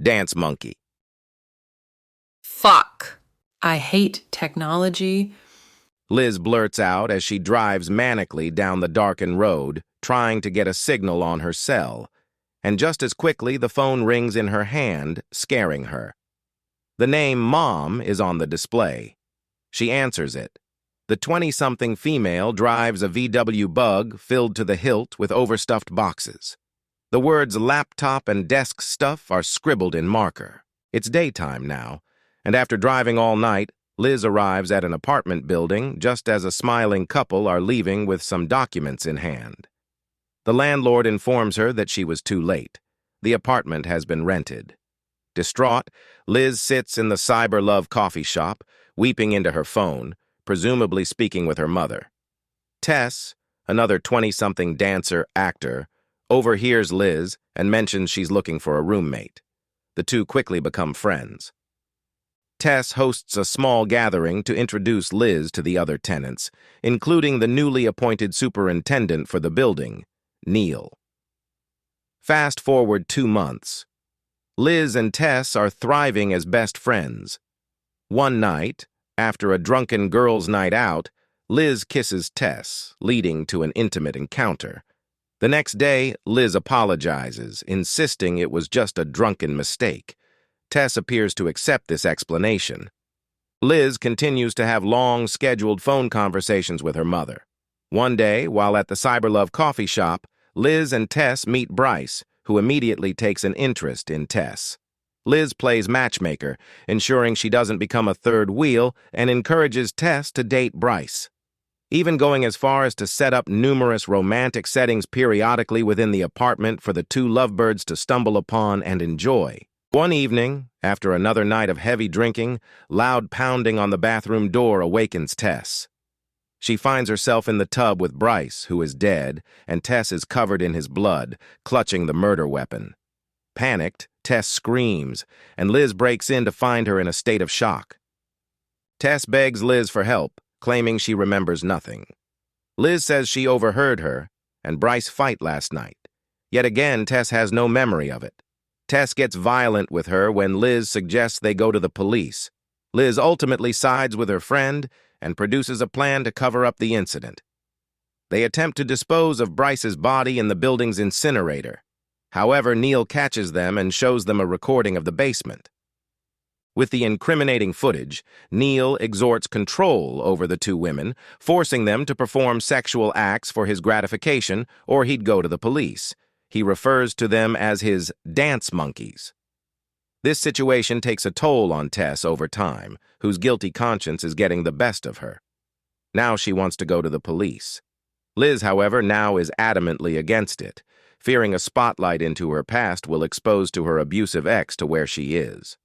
Dance monkey. Fuck. I hate technology. Liz blurts out as she drives manically down the darkened road, trying to get a signal on her cell. And just as quickly, the phone rings in her hand, scaring her. The name Mom is on the display. She answers it. The 20-something female drives a VW Bug filled to the hilt with overstuffed boxes. The words laptop and desk stuff are scribbled in marker. It's daytime now, and after driving all night, Liz arrives at an apartment building just as a smiling couple are leaving with some documents in hand. The landlord informs her that she was too late. The apartment has been rented. Distraught, Liz sits in the Cyber Love coffee shop, weeping into her phone, presumably speaking with her mother. Tess, another 20-something dancer-actor, overhears Liz and mentions she's looking for a roommate. The two quickly become friends. Tess hosts a small gathering to introduce Liz to the other tenants, including the newly appointed superintendent for the building, Neil. Fast forward 2 months. Liz and Tess are thriving as best friends. One night, after a drunken girls' night out, Liz kisses Tess, leading to an intimate encounter. The next day, Liz apologizes, insisting it was just a drunken mistake. Tess appears to accept this explanation. Liz continues to have long, scheduled phone conversations with her mother. One day, while at the Cyberlove coffee shop, Liz and Tess meet Bryce, who immediately takes an interest in Tess. Liz plays matchmaker, ensuring she doesn't become a third wheel, and encourages Tess to date Bryce, even going as far as to set up numerous romantic settings periodically within the apartment for the two lovebirds to stumble upon and enjoy. One evening, after another night of heavy drinking, loud pounding on the bathroom door awakens Tess. She finds herself in the tub with Bryce, who is dead, and Tess is covered in his blood, clutching the murder weapon. Panicked, Tess screams, and Liz breaks in to find her in a state of shock. Tess begs Liz for help, claiming she remembers nothing. Liz says she overheard her and Bryce fight last night. Yet again, Tess has no memory of it. Tess gets violent with her when Liz suggests they go to the police. Liz ultimately sides with her friend and produces a plan to cover up the incident. They attempt to dispose of Bryce's body in the building's incinerator. However, Neil catches them and shows them a recording of the basement. With the incriminating footage, Neil exerts control over the two women, forcing them to perform sexual acts for his gratification, or he'd go to the police. He refers to them as his dance monkeys. This situation takes a toll on Tess over time, whose guilty conscience is getting the best of her. Now she wants to go to the police. Liz, however, now is adamantly against it, fearing a spotlight into her past will expose to her abusive ex to where she is.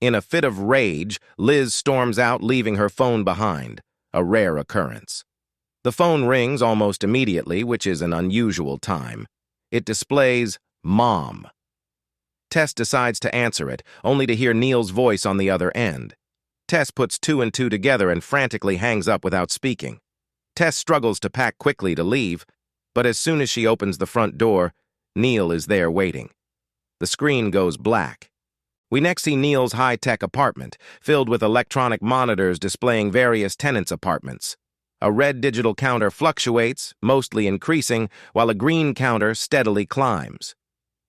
In a fit of rage, Liz storms out, leaving her phone behind, a rare occurrence. The phone rings almost immediately, which is an unusual time. It displays Mom. Tess decides to answer it, only to hear Neil's voice on the other end. Tess puts 2 and 2 together and frantically hangs up without speaking. Tess struggles to pack quickly to leave, but as soon as she opens the front door, Neil is there waiting. The screen goes black. We next see Neil's high-tech apartment, filled with electronic monitors displaying various tenants' apartments. A red digital counter fluctuates, mostly increasing, while a green counter steadily climbs.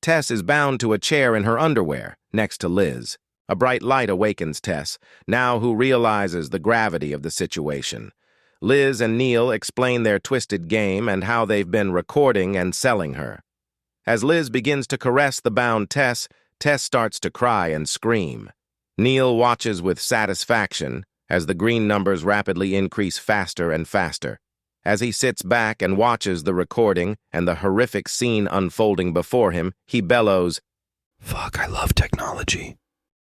Tess is bound to a chair in her underwear, next to Liz. A bright light awakens Tess, now who realizes the gravity of the situation. Liz and Neil explain their twisted game and how they've been recording and selling her. As Liz begins to caress the bound Tess, Tess starts to cry and scream. Neil watches with satisfaction as the green numbers rapidly increase faster and faster. As he sits back and watches the recording and the horrific scene unfolding before him, he bellows, "Fuck, I love technology."